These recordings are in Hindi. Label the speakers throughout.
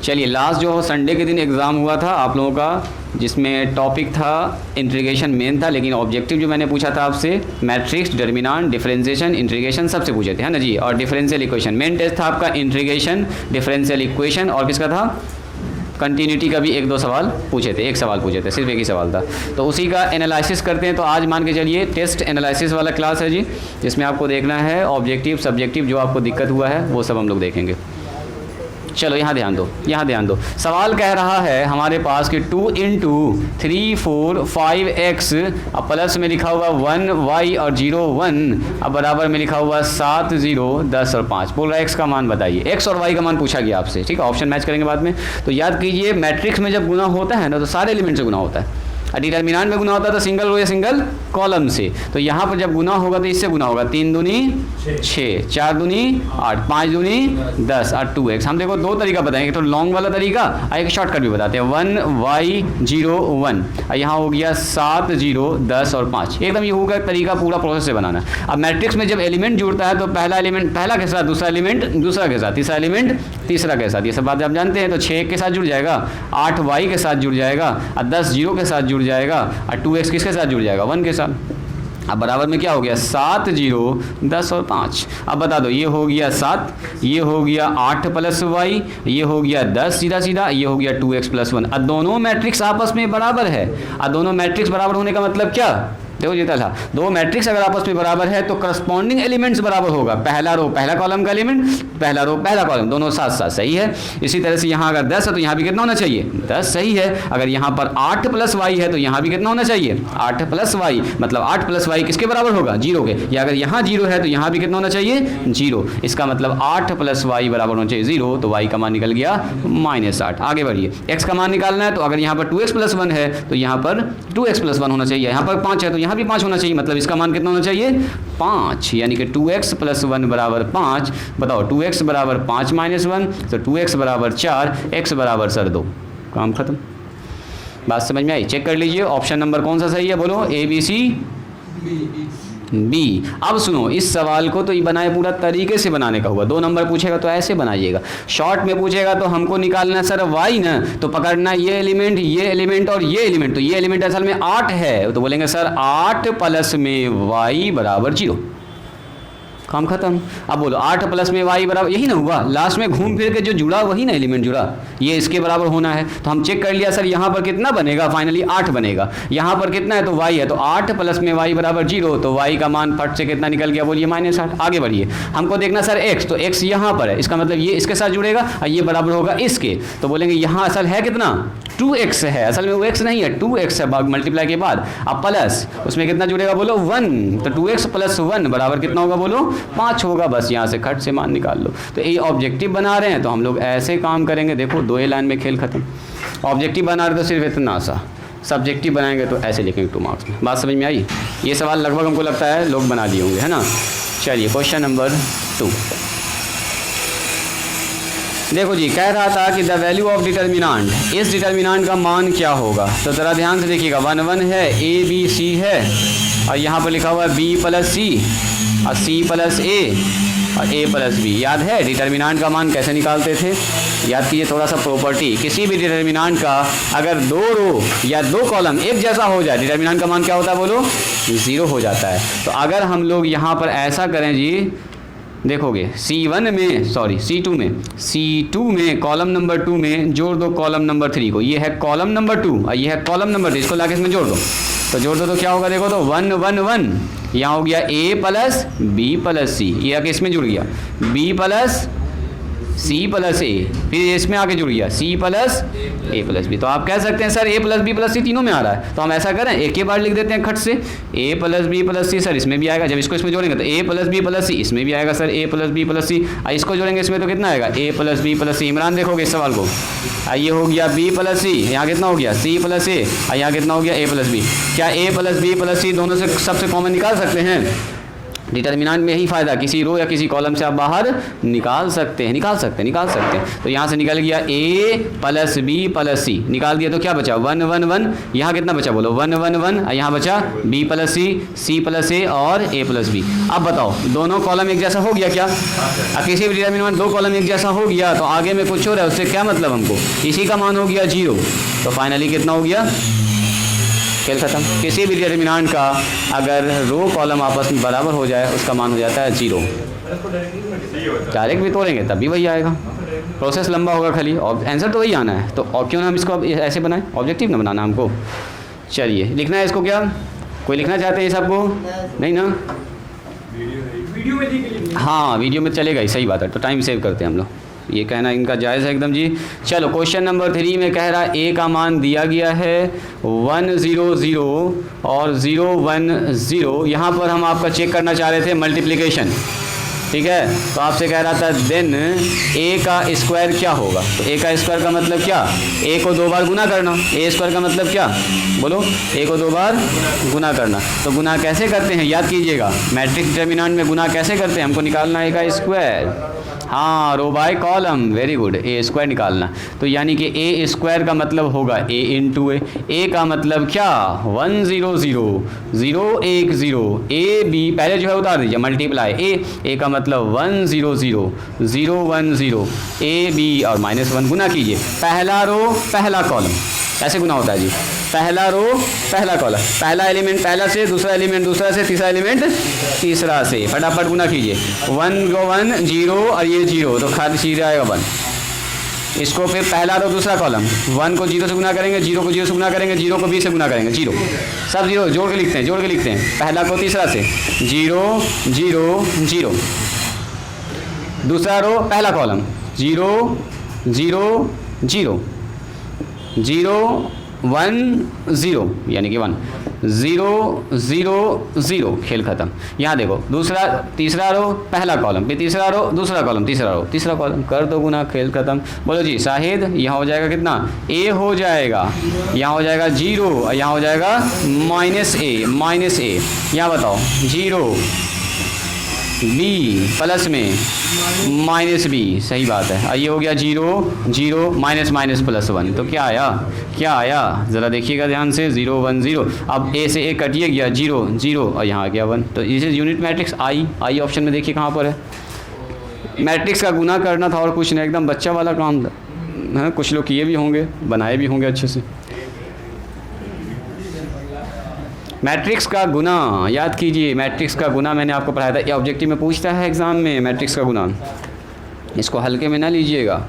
Speaker 1: चलिए, लास्ट जो संडे के दिन एग्ज़ाम हुआ था आप लोगों का, जिसमें टॉपिक था इंटीग्रेशन मेन था, लेकिन ऑब्जेक्टिव जो मैंने पूछा था आपसे मैट्रिक्स, डिटर्मिनेंट, डिफरेंशिएशन, इंटीग्रेशन सबसे पूछे थे, है ना जी। और डिफरेंशियल इक्वेशन मेन टेस्ट था आपका, इंटीग्रेशन, डिफरेंशियल इक्वेशन और किसका था, कंटिन्यूटी का भी एक दो सवाल पूछे थे, एक सवाल पूछे थे, सिर्फ एक ही सवाल था। तो उसी का एनालिसिस करते हैं। तो आज मान के चलिए टेस्ट एनालिसिस वाला क्लास है जी, जिसमें आपको देखना है ऑब्जेक्टिव, सब्जेक्टिव, जो आपको दिक्कत हुआ है वो सब हम लोग देखेंगे। चलो यहाँ ध्यान दो, यहाँ ध्यान दो। सवाल कह रहा है हमारे पास कि 2 × 3 4 5x, अब प्लस में लिखा हुआ 1y और 0 1, अब बराबर में लिखा हुआ 7 0 10 और 5। बोल रहा है x का मान बताइए, x और y का मान पूछा गया आपसे, ठीक है। ऑप्शन मैच करेंगे बाद में। तो याद कीजिए मैट्रिक्स में जब गुना होता है ना तो सारे एलिमेंट से गुना होता है, और डिटर्मिनेंट में गुना होता है तो सिंगल रो या सिंगल कॉलम से। तो यहाँ पर जब गुना होगा तो इससे गुना होगा, 3 दूनी 6, 4 दूनी 8, 5 दूनी 10 और 2x। हम देखो दो तरीका बताएंगे, एक तो लॉन्ग वाला तरीका और एक शॉर्टकट भी बताते हैं। 1y 0 1, और यहाँ हो गया 7 0 10 और 5। एकदम ये होगा तरीका पूरा प्रोसेस से बनाना। अब मैट्रिक्स में जब एलिमेंट जुड़ता है तो पहला एलिमेंट पहला के साथ, दूसरा एलिमेंट दूसरा के साथ, तीसरा एलिमेंट तीसरा के साथ, ये सब बात आप जानते हैं। तो 6 के साथ जुड़ जाएगा, 8 y के साथ जुड़ जाएगा, और 10 0 के साथ जुड़ जाएगा, और 2x किसके साथ जुड़ जाएगा, 1 के साथ। अब बराबर में क्या हो गया, 7 0 10 और 5। अब बता दो, ये हो गया 7, ये हो गया 8 + y, ये हो गया 10 सीधा सीधा, ये हो गया 2x + 1। अब दोनों मैट्रिक्स आपस में बराबर है। अब दोनों मैट्रिक्स बराबर होने का मतलब क्या, देखो जीता था, दो मैट्रिक्स अगर आपस में बराबर है तो करस्पॉन्डिंग एलिमेंट्स बराबर होगा। पहला रो पहला कॉलम का एलिमेंट, पहला रो पहला कॉलम, दोनों साथ साथ, सही है। इसी तरह से यहाँ अगर 10 है तो यहाँ भी कितना होना चाहिए, 10, सही है। अगर यहाँ पर 8 + y है तो यहाँ भी कितना होना चाहिए, 8 + y, मतलब 8 + y किसके बराबर होगा, 0 के। या अगर यहाँ 0 है तो यहाँ भी कितना होना चाहिए, 0। इसका मतलब 8 + y बराबर होना चाहिए 0, तो y का मान निकल गया -8। आगे बढ़िए, x का मान निकालना है। तो अगर यहाँ पर 2x + 1 है तो यहाँ पर 2x + 1 होना चाहिए, यहाँ पर 5 है तो यहाँ भी 5 होना चाहिए, मतलब इसका मान कितना होना चाहिए, 5। यानी कि 2x + 1 = 5। बताओ 2x = 5 - 1, तो 2x = 4, x = सर 2। काम खत्म। बात समझ में आई? चेक कर लीजिए ऑप्शन नंबर कौन सा सही है, बोलो A B C B। अब सुनो, इस सवाल को तो ये बनाए पूरा तरीके से बनाने का हुआ। 2 नंबर पूछेगा तो ऐसे बनाइएगा, शॉर्ट में पूछेगा तो हमको निकालना सर y ना, तो पकड़ना ये एलिमेंट और ये एलिमेंट। तो ये एलिमेंट असल में 8 है, तो बोलेंगे सर 8 प्लस में y = 0। काम खत्म। अब बोलो 8 प्लस में y बराबर, यही ना हुआ, लास्ट में घूम फिर के जो जुड़ा वही ना एलिमेंट जुड़ा, ये इसके बराबर होना है। तो हम चेक कर लिया सर, यहाँ पर कितना बनेगा, फाइनली 8 बनेगा। यहाँ पर कितना है तो y है, तो 8 प्लस में y = 0, तो y का मान फट से कितना निकल गया, बोलिए -8। आगे बढ़िए, हमको देखना सर x, तो x यहाँ पर है, इसका मतलब ये इसके साथ जुड़ेगा और ये बराबर होगा इसके। तो बोलेंगे यहाँ असल है कितना, 2x है, असल में वो x नहीं है, 2x है मल्टीप्लाई के बाद। अब प्लस उसमें कितना जुड़ेगा, बोलो 1, तो 2x + 1 बराबर कितना होगा, बोलो 5 होगा। बस यहाँ से खट से मान निकाल लो। तो ये ऑब्जेक्टिव बना रहे हैं तो हम लोग ऐसे काम करेंगे। देखो 2 लाइन में खेल खत्म। ऑब्जेक्टिव बना रहे तो सिर्फ इतना सा, सब्जेक्टिव बनाएंगे तो ऐसे लिखेंगे 2 मार्क्स में। बात समझ में आई? ये सवाल लगभग हमको लगता है लोग बना लिए होंगे, है ना। चलिए क्वेश्चन नंबर 2 देखो जी, कह रहा था कि द वैल्यू ऑफ डिटर्मिनेंट, इस डिटर्मिनेंट का मान क्या होगा। तो ज़रा ध्यान से देखिएगा, 1 1 है, A B C है, और यहाँ पर लिखा हुआ है B + C और C + A और A + B। याद है डिटर्मिनेंट का मान कैसे निकालते थे? याद कीजिए थोड़ा सा प्रॉपर्टी, किसी भी डिटर्मिनेंट का अगर 2 रो या 2 कॉलम एक जैसा हो जाए, डिटर्मिनेंट का मान क्या होता है, बोलो 0 हो जाता है। तो अगर हम लोग यहाँ पर ऐसा करें जी, देखोगे C2 में कॉलम नंबर 2 में जोड़ दो कॉलम नंबर 3 को, ये है कॉलम नंबर 2 और ये है कॉलम नंबर 3, इसको लाके इसमें जोड़ दो। तो जोड़ दो तो क्या होगा, देखो तो 1 1 1, यहाँ हो गया A + B + C, ये आके इसमें जुड़ गया B + C + A, फिर इसमें आके जुड़ गया C + A + B। तो आप कह सकते हैं सर A + B + C तीनों में आ रहा है, तो हम ऐसा करें एक ही बार लिख देते हैं खट से, A + B + C सर इसमें भी आएगा। जब इसको इसमें जोड़ेंगे तो A + B + C इसमें भी आएगा सर, A + B + C। इसको जोड़ेंगे इसमें तो कितना आएगा, A + B + C। इमरान देखोगे इस सवाल को, ये हो गया B + C, यहाँ कितना हो गया C + A, यहाँ कितना हो गया A + B। क्या A + B + C दोनों से सबसे कॉमन निकाल सकते हैं? डिटर्मिनेंट में यही फ़ायदा, किसी रो या किसी कॉलम से आप बाहर निकाल सकते हैं। तो यहाँ से निकल गया a plus b plus c, निकाल दिया तो क्या बचा 1 1 1, यहाँ कितना बचा बोलो 1 1 1, यहाँ बचा b plus c plus a और a प्लस b। अब बताओ दोनों कॉलम एक जैसा हो गया क्या? किसी भी डिटर्मिनेंट दो कॉलम एक जैसा हो गया तो आगे में कुछ हो रहा है, उससे क्या मतलब हमको, इसी का मान हो गया 0। तो फाइनली कितना हो गया, खेल खत्म। किसी भी डिटर्मिनेंट का अगर रो कॉलम आपस में बराबर हो जाए उसका मान हो जाता है 0। डायरेक्ट भी तोड़ेंगे तब भी वही आएगा, प्रोसेस लंबा होगा खाली, आंसर तो वही आना है। तो और क्यों ना हम इसको ऐसे बनाएं, ऑब्जेक्टिव ना बनाना हमको। चलिए लिखना है इसको, क्या कोई लिखना चाहते हैं ये सबको? नहीं ना,
Speaker 2: वीडियो में देख लीजिए।
Speaker 1: हाँ वीडियो में चलेगा ही, सही बात है। तो टाइम सेव करते हैं हम लोग, ये कहना इनका जायज़ है एकदम जी। चलो क्वेश्चन नंबर 3 में कह रहा a का मान दिया गया है 1 0 0 और 0 1 0। यहाँ पर हम आपका चेक करना चाह रहे थे मल्टीप्लिकेशन, ठीक है। तो आपसे कह रहा था देन a का स्क्वायर क्या होगा। तो a का स्क्वायर का मतलब क्या, a को 2 बार गुना करना। a स्क्वायर का मतलब क्या बोलो, a को 2 बार गुना करना। तो गुना कैसे करते हैं याद कीजिएगा, मैट्रिक्स डिटर्मिनेंट में गुना कैसे करते हैं, हमको निकालना है a का स्क्वायर। हाँ row by column, very good, A square निकालना। तो यानी कि ए स्क्वायर का मतलब होगा ए इंटू ए का मतलब क्या 1 0 0 0 1 0 ए बी, पहले जो है उतार दीजिए मल्टीप्लाई ए का मतलब 1 0 0 0 1 0 ए बी और -1 गुना कीजिए, पहला रो पहला कॉलम, ऐसे गुना होता है जी। पहला रो पहला कॉलम, पहला एलिमेंट पहला से, दूसरा एलिमेंट दूसरा से, तीसरा एलिमेंट तीसरा से, फटाफट गुना कीजिए। 1 को 1 0 और ये 0 तो खाली सीधा आएगा 1। इसको फिर पहला रो दूसरा कॉलम, 1 को 0 से गुना करेंगे, 0 को 0 से गुना करेंगे, 0 को b से गुना करेंगे, 0 सब 0 जोड़ के लिखते हैं। पहला को तीसरा से 0 0 0, दूसरा रो पहला कॉलम 0 0 0 0 1 0 यानी कि 1 0 0 0, खेल खत्म। यहाँ देखो दूसरा तीसरा रो पहला कॉलम, फिर तीसरा रो दूसरा कॉलम, तीसरा रो तीसरा कॉलम, कर दो गुना, खेल खत्म। बोलो जी शाहिद, यहाँ हो जाएगा कितना, a हो जाएगा, यहाँ हो जाएगा 0 और यहाँ हो जाएगा -a। यहाँ बताओ 0 b प्लस में -b, सही बात है। और ये हो गया 0 0 माइनस प्लस 1, तो क्या आया ज़रा देखिएगा ध्यान से, 0 1 0। अब a से a कटिए गया 0 0 और यहाँ आ गया 1। तो इसे यूनिट मैट्रिक्स आई ऑप्शन में देखिए कहाँ पर है। मैट्रिक्स का गुना करना था और कुछ नहीं, एकदम बच्चा वाला काम था। हाँ कुछ लोग किए भी होंगे, बनाए भी होंगे अच्छे से। मैट्रिक्स का गुना याद कीजिए, मैट्रिक्स का गुना मैंने आपको पढ़ाया था, ये ऑब्जेक्टिव में पूछता है एग्ज़ाम में मैट्रिक्स का गुना, इसको हल्के में ना लीजिएगा।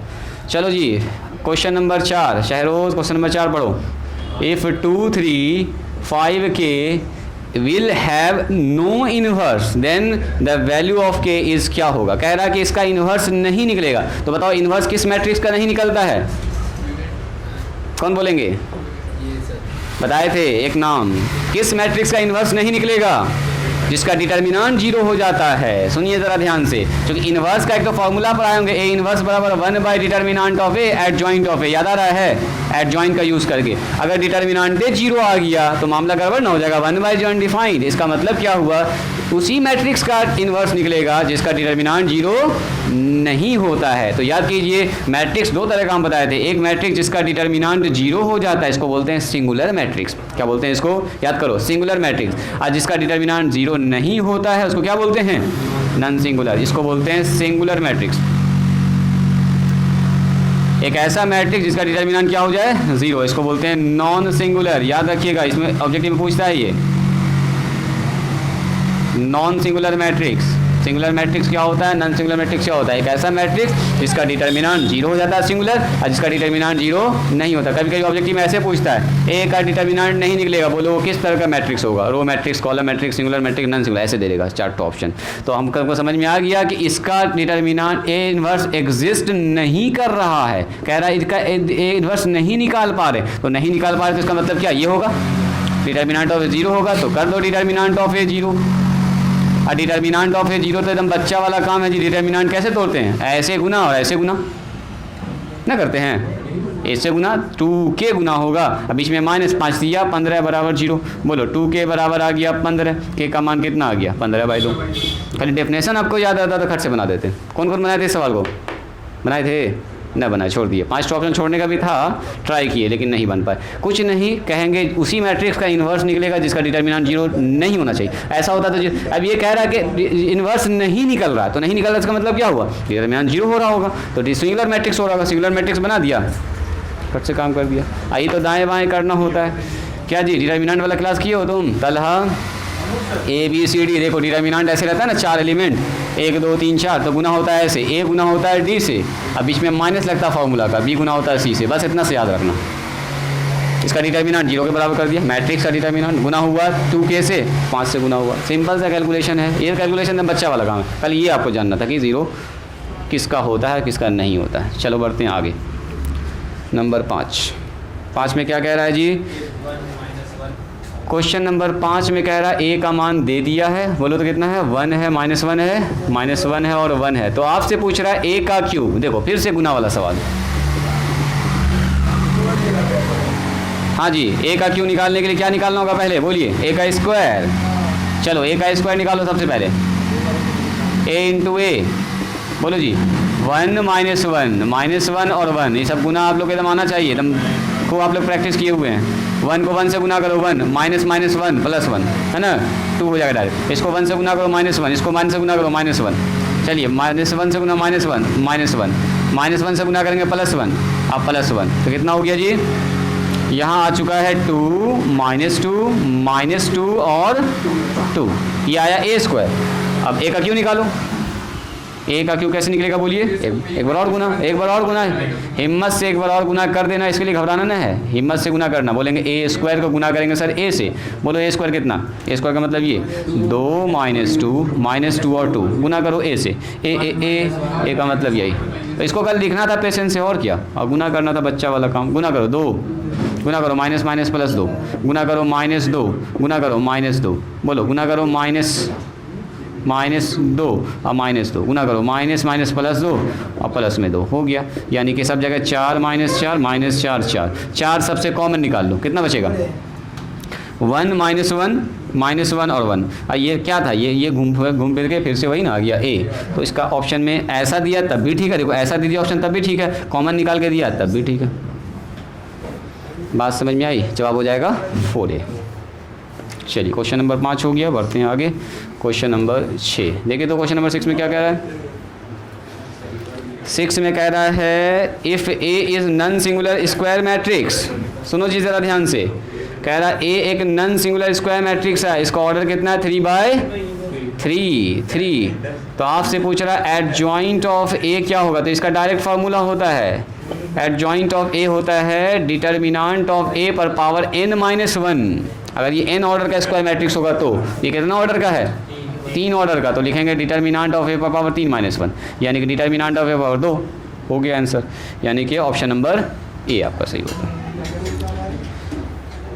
Speaker 1: चलो जी question number 4, Shahroz question number 4 पढ़ो। If 2 3 5 K will have no inverse then the value of K is क्या होगा। कह रहा है कि इसका इन्वर्स नहीं निकलेगा। तो बताओ इन्वर्स किस मैट्रिक्स का नहीं निकलता है, कौन बोलेंगे? बताए थे एक नाम, किस मैट्रिक्स का इन्वर्स नहीं निकलेगा, जिसका डिटर्मिनेंट 0 हो जाता है। सुनिए ज़रा ध्यान से, क्योंकि इन्वर्स का एक तो फॉर्मूला पढ़ाए होंगे, ए इन्वर्स बराबर 1 determinant of A adjoint of A, याद आ रहा है, एट जॉइंट का यूज़ करके। अगर डिटर्मिनेंट 0 आ गया तो मामला गड़बड़ ना हो जाएगा, 1 जॉइंट डिफाइंड। इसका मतलब क्या हुआ, उसी मैट्रिक्स का इन्वर्स निकलेगा जिसका डिटर्मिनेंट 0 नहीं होता है। तो याद कीजिए मैट्रिक्स दो तरह का हम बताए थे, एक मैट्रिक्स जिसका डिटर्मिनेंट 0 हो जाता है, इसको बोलते हैं सिंगुलर मैट्रिक्स। क्या बोलते हैं इसको, याद करो, सिंगुलर मैट्रिक्स। और जिसका डिटर्मिनेंट 0 नहीं होता है उसको क्या बोलते हैं, नॉन सिंगुलर, इसको बोलते हैं सिंगुलर मैट्रिक्स। एक ऐसा मैट्रिक्स जिसका डिटर्मिनेंट क्या हो जाए 0, इसको बोलते हैं नॉन सिंगुलर। याद रखिएगा, इसमें ऑब्जेक्टिव में पूछता है ये non singular matrix. Singular matrix क्या होता है, नॉन सिंगुलर मैट्रिक्स क्या होता है, एक ऐसा मैट्रिक्स जिसका डिटर्मिनेंट 0 हो जाता है सिंगुलर, और जिसका डिटर्मिनेंट 0 नहीं होता। कभी कभी ऑब्जेक्टिव में ऐसे पूछता है ए का डिटर्मिनेंट नहीं निकलेगा, बोलो वो किस तरह का मैट्रिक्स होगा, row matrix, column matrix, singular matrix, non singular, ऐसे दे देगा 4 ऑप्शन। तो हमको समझ में आ गया कि इसका डिटर्मिनेंट ए इन्वर्स एग्जिस्ट नहीं कर रहा है। कह रहा है इसका ए इन्वर्स नहीं निकाल पा रहे, तो नहीं निकाल पा रहे तो इसका मतलब क्या, ये होगा डिटर्मिनेंट ऑफ ए 0 होगा, तो कर दो डिटर्मिनेंट ऑफ ए 0। और डिटर्मिनेंट ऑफ ए 0 तो एकदम बच्चा वाला काम है जी। डिटर्मिनेंट कैसे तोड़ते हैं, ऐसे गुना और ऐसे गुना, ना करते हैं। ए से गुना 2k गुना होगा, अब बीच में -5 दिया, 15 बराबर 0। बोलो 2k बराबर आ गया 15, k का मान कितना आ गया 15/2। खाली डेफिनेशन आपको याद आता तो खट से बना देते। कौन कौन बनाए थे इस सवाल को? बनाए थे? न बनाए, छोड़ दिए। 5 ऑप्शन छोड़ने का भी था, ट्राई किए लेकिन नहीं बन पाए। कुछ नहीं, कहेंगे उसी मैट्रिक्स का इन्वर्स निकलेगा जिसका डिटर्मिनेंट 0 नहीं होना चाहिए। ऐसा होता तो अब ये कह रहा है कि इन्वर्स नहीं निकल रहा, तो नहीं निकल रहा इसका मतलब क्या हुआ? डिटर्मिनेंट 0 हो रहा होगा, तो सिंगुलर मैट्रिक्स हो रहा होगा। सिंगुलर मैट्रिक्स बना दिया, फट से काम कर दिया। आइए तो दाएँ बाएँ करना होता है। क्या जी डिटर्मिनेंट वाला क्लास किए हो तुम? तलहा ABCD, देखो डिटर्मिनेंट ऐसे रहता है ना, 4 एलिमेंट, 1 2 3 4, तो गुना होता है ऐसे, A गुना होता है D से, अब बीच में माइनस लगता है फॉर्मूला का, B गुना होता है C से। बस इतना से याद रखना। इसका डिटर्मिनेंट 0 के बराबर कर दिया। मैट्रिक्स का डिटर्मिनेंट गुना हुआ 2k से, 5 से गुना हुआ। सिंपल सा कैलकुलेशन है, ये कैलकुलेशन है बच्चा वाला काम है। कल ये आपको जानना था कि 0 किसका होता है किसका नहीं होता है। चलो बढ़ते हैं आगे। नंबर 5 में क्या कह रहा है जी? क्वेश्चन नंबर 5 में कह रहा है a का मान दे दिया है, बोलो तो कितना है? 1 है, -1 है, -1 है और 1 है। तो आपसे पूछ रहा है a का क्यूब। देखो फिर से गुना वाला सवाल। हाँ जी, a का क्यूब निकालने के लिए क्या निकालना होगा पहले? बोलिए a का स्क्वायर। चलो a का स्क्वायर निकालो सबसे पहले। a इंटू a, बोलो जी 1 -1 और 1, ये सब गुना आप लोग एकदम आना चाहिए, एकदम को आप लोग प्रैक्टिस किए हुए हैं। 1 को 1 से गुना करो 1, -1 प्लस 1 है ना, 2 हो जाएगा डायरेक्ट। इसको 1 से गुना करो -1, इसको 1 से गुना करो -1। चलिए -1 से गुना -1, -1 से गुना करेंगे +1, अब +1, तो कितना हो गया जी? यहाँ आ चुका है 2 -2 और 2, ये आया a स्क्वायर। अब a का क्यों निकालो? a का क्यों कैसे निकलेगा बोलिए? एक बार और गुना, हिम्मत से एक बार और गुना कर देना, इसके लिए घबराना ना है, हिम्मत से गुना करना। बोलेंगे a स्क्वायर को गुना करेंगे सर a से, बोलो a स्क्वायर कितना? a स्क्वायर का मतलब ये 2 -2 और 2 गुना करो a से, a का मतलब यही। तो इसको कल लिखना था पेशेंस से, और क्या, और गुना करना था बच्चा वाला काम। गुना करो 2, गुना करो -- +2, गुना करो -2, गुना करो -2, बोलो गुना करो -2 और -2, गुना करो -+2 और प्लस में 2, हो गया। यानी कि सब जगह 4 -4 4 सबसे कॉमन निकाल लो, कितना बचेगा? 1 -1 और 1। और ये क्या था? ये घूम फिर के फिर से वही ना आ गया a। तो इसका ऑप्शन में ऐसा दिया तब भी ठीक है, देखो ऐसा दे दिया ऑप्शन तब भी ठीक है, कॉमन निकाल के दिया तब भी ठीक है। बात समझ में आई? जवाब हो जाएगा 4a। चलिए क्वेश्चन नंबर 5 हो गया, बढ़ते हैं आगे। क्वेश्चन नंबर 6 देखिए तो क्वेश्चन नंबर 6 में क्या कह रहा है? 6 में कह रहा है if a is non singular square matrix. सुनो जी ज़रा ध्यान से, कह रहा है a एक नन सिंगुलर स्क्वायर मैट्रिक्स है, इसका ऑर्डर कितना है? 3/3। तो आपसे पूछ रहा है एडजॉइंट ऑफ a क्या होगा? तो इसका डायरेक्ट फार्मूला होता है, एडजॉइंट ऑफ a होता है डिटर्मिनेंट ऑफ a पर पावर n-1। अगर ये n ऑर्डर का स्क्वायर मैट्रिक्स होगा तो ये कितना ऑर्डर का है? 3 ऑर्डर का, तो लिखेंगे डिटर्मिनेंट ऑफ a पर पावर 3-1, यानी कि डिटर्मिनेंट ऑफ a पावर 2। हो गया आंसर, यानी कि ऑप्शन नंबर a आपका सही होगा।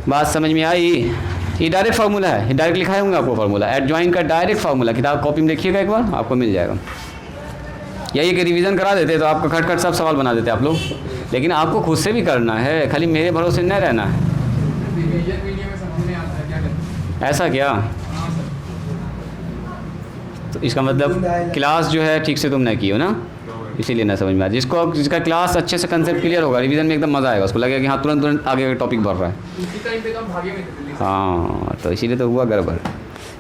Speaker 1: बात समझ में आई? ये डायरेक्ट फार्मूला है, डायरेक्ट लिखा होंगे आपको फार्मूला, एडजॉइंट का डायरेक्ट फार्मूला। किताब कॉपी में देखिएगा एक बार, आपको मिल जाएगा। यही कि रिवीजन करा देते तो आपको खट सब सवाल बना देते आप लोग, लेकिन आपको खुद से भी करना है, खाली मेरे भरोसे नहीं रहना है। ऐसा क्या? तो इसका मतलब क्लास जो है ठीक से तुम नहीं की हो ना, इसीलिए ना समझ में आया। जिसका क्लास अच्छे से कंसेप्ट क्लियर होगा, रिवीजन में एकदम मज़ा आएगा, उसको लगेगा कि हाँ तुरंत आगे का टॉपिक बढ़ रहा है। हाँ तो इसीलिए तो हुआ गड़बड़।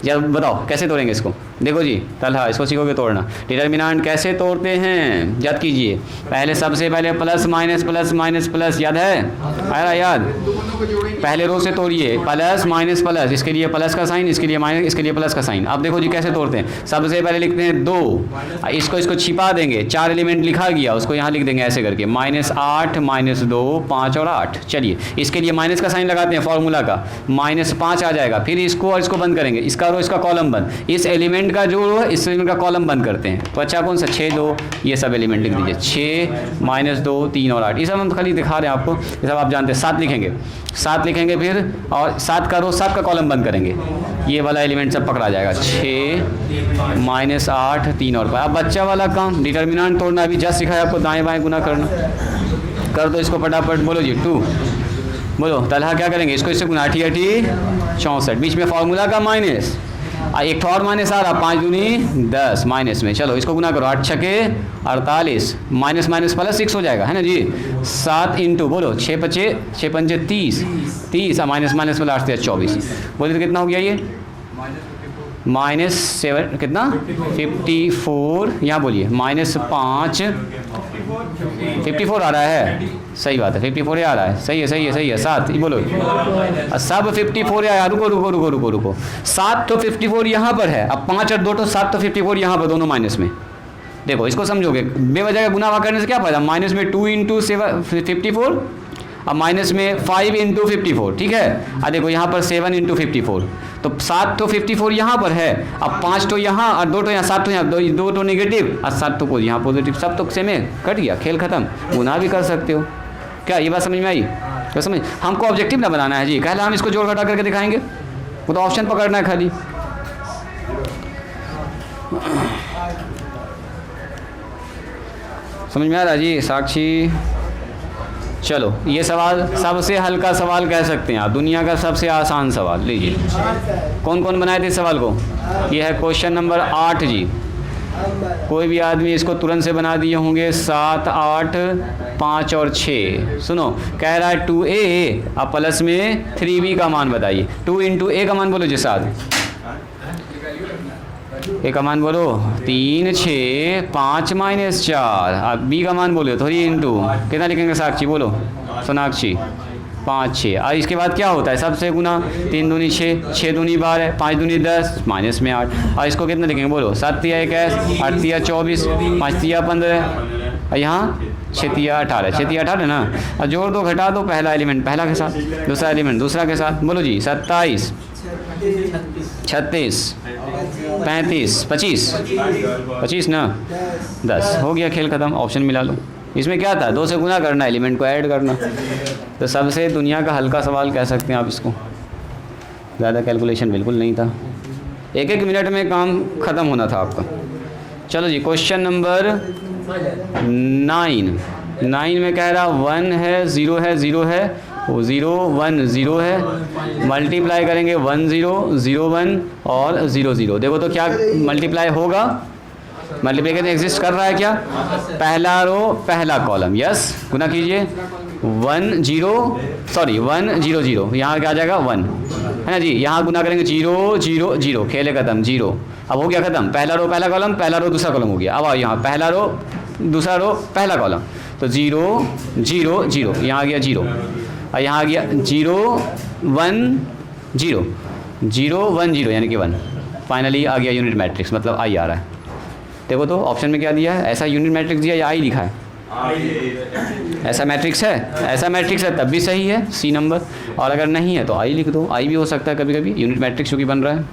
Speaker 1: जब बताओ कैसे तोड़ेंगे इसको? देखो जी तलहा, इसको सीखोगे तोड़ना। डिटर्मिनेंट कैसे तोड़ते हैं याद कीजिए। पहले सबसे पहले प्लस माइनस, याद है? आया याद? पहले रो से तोड़िए, प्लस, इसके लिए प्लस का साइन, इसके लिए माइनस, इसके लिए प्लस का साइन। अब देखो जी कैसे तोड़ते हैं। सबसे पहले लिखते हैं 2, इसको छिपा देंगे, 4 एलिमेंट लिखा गया, उसको यहाँ लिख देंगे ऐसे करके, -8 -2 5 और 8। चलिए इसके लिए माइनस का साइन लगाते हैं फॉर्मूला का, -5 आ जाएगा। फिर इसको और इसको बंद करेंगे, इसका रो इसका कॉलम बंद, इस एलिमेंट का जो रो है इस एलिमेंट का कॉलम बंद करते हैं। तो अच्छा कौन सा? 6 2, ये सब एलिमेंट लिख दीजिए, 6 -2 3 और 8। ये सब हम खाली दिखा रहे हैं आपको, ये सब आप जानते हैं। 7 लिखेंगे, 7 लिखेंगे फिर, और 7 का रो 7 का कॉलम बंद करेंगे, ये वाला एलिमेंट सब पकड़ा जाएगा। 6 -8 3 और 5। अब बच्चा वाला काम डिटर्मिनेंट तोड़ना अभी जस्ट सिखाया आपको, दाएं बाएं गुना करना। कर दो इसको फटाफट, बोलो जी 2, बोलो तलहा क्या करेंगे, इसको इससे गुना 8 8 64, बीच में फार्मूला का माइनस, एक और माइनस आ रहा, 5 दूनी 10 माइनस में, चलो इसको गुना करो, 8 छके 48, माइनस माइनस प्लस 6 हो जाएगा, है ना जी। 7 इंटू बोलो 6 पचे 6 पंजे 30 माइनस माइनस में 8 से 24, बोलिए तो कितना हो गया ये, -7 कितना 54, यहाँ बोलिए -5 54 आ रहा है, सही बात है 54 आ रहा है, सही है सही है सही है। 7 बोलो सब 54 आया, रुको रुको रुको रुको रुको, 7 तो 54 यहाँ पर है, अब 5 और 2 तो 7 तो 54 यहाँ पर दोनों माइनस में, देखो इसको समझोगे, बेवजह का गुना करने से क्या फायदा, माइनस में 2 इंटू 54, अब माइनस में 5 इंटू 54, ठीक है। अब देखो यहाँ पर 7 इंटू 54, तो 7 तो 54 यहाँ पर है, अब 5 तो यहाँ और 2 तो यहाँ, 7 तो यहाँ, 2 तो नेगेटिव और 7 तो यहाँ पॉजिटिव, सब तो सेम है, कट गया, खेल खत्म, गुना भी कर सकते हो। क्या ये बात समझ में आई? तो समझ, हमको ऑब्जेक्टिव ना बनाना है जी, कहला हम इसको जोड़ घटा करके दिखाएंगे, वो तो ऑप्शन पकड़ना है खाली। समझ में आ रहा जी साक्षी? चलो ये सवाल सबसे हल्का सवाल कह सकते हैं आप, दुनिया का सबसे आसान सवाल, लीजिए कौन कौन बनाए थे इस सवाल को, ये है क्वेश्चन नंबर 8 जी, कोई भी आदमी इसको तुरंत से बना दिए होंगे, 7 8 5 और 6। सुनो कह रहा है 2a, अब प्लस में 3b का मान बताइए, 2 इंटू a का मान बोलो जी, 7 ए का मान बोलो 3 6 5 माइनस 4, अब बी का मान बोलो 3 इंटू कितना लिखेंगे साक्षी, बोलो सोनाक्षी 5 6, और इसके बाद क्या होता है, सबसे गुना, 3 दूनी 6 6 दूनी 12 5 दूनी 10 माइनस में 8, और इसको कितना लिखेंगे बोलो, 7 तिया 21 8 तिया 24 5 तिया 15, और यहाँ 6 तिया 18 6 तिया 18 ना, और जोड़ दो घटा दो, पहला एलिमेंट पहला के साथ, दूसरा एलिमेंट दूसरा के साथ, बोलो जी 27 36 35 25 ना 10, हो गया खेल खत्म, ऑप्शन मिला लो। इसमें क्या था, 2 से गुना करना, एलिमेंट को ऐड करना, तो सबसे दुनिया का हल्का सवाल कह सकते हैं आप इसको, ज़्यादा कैलकुलेशन बिल्कुल नहीं था, 1-1 मिनट में काम ख़त्म होना था आपका। चलो जी क्वेश्चन नंबर 9 में कह रहा 1 है 0 है 0 है, वो 0 1 0 है, मल्टीप्लाई करेंगे 1 0 0 1 और 0 0, देखो तो क्या मल्टीप्लाई होगा, मल्टीप्लिकेशन एग्जिस्ट कर रहा है क्या, पहला रो पहला कॉलम, यस गुना कीजिए 1 0 0, यहाँ क्या आ जाएगा 1, है ना जी, यहाँ गुना करेंगे 0 0 0, खेले खत्म 0, अब हो गया खत्म, पहला रो पहला कॉलम, पहला रो दूसरा कॉलम हो गया, अब आओ यहाँ पहला रो दूसरा रो पहला कॉलम, तो 0 0 0, यहाँ आ गया 0, और यहाँ आ गया 0 1 0 0 1 0 यानी कि 1, फाइनली आ गया यूनिट मैट्रिक्स, मतलब आई आ रहा है। देखो तो ऑप्शन में क्या दिया है, ऐसा यूनिट मैट्रिक्स दिया या आई लिखा है, ऐसा मैट्रिक्स है, ऐसा मैट्रिक्स है तब भी सही है सी नंबर, और अगर नहीं है तो आई लिख दो, आई भी हो सकता है कभी कभी, यूनिट मैट्रिक्स क्योंकि बन रहा है।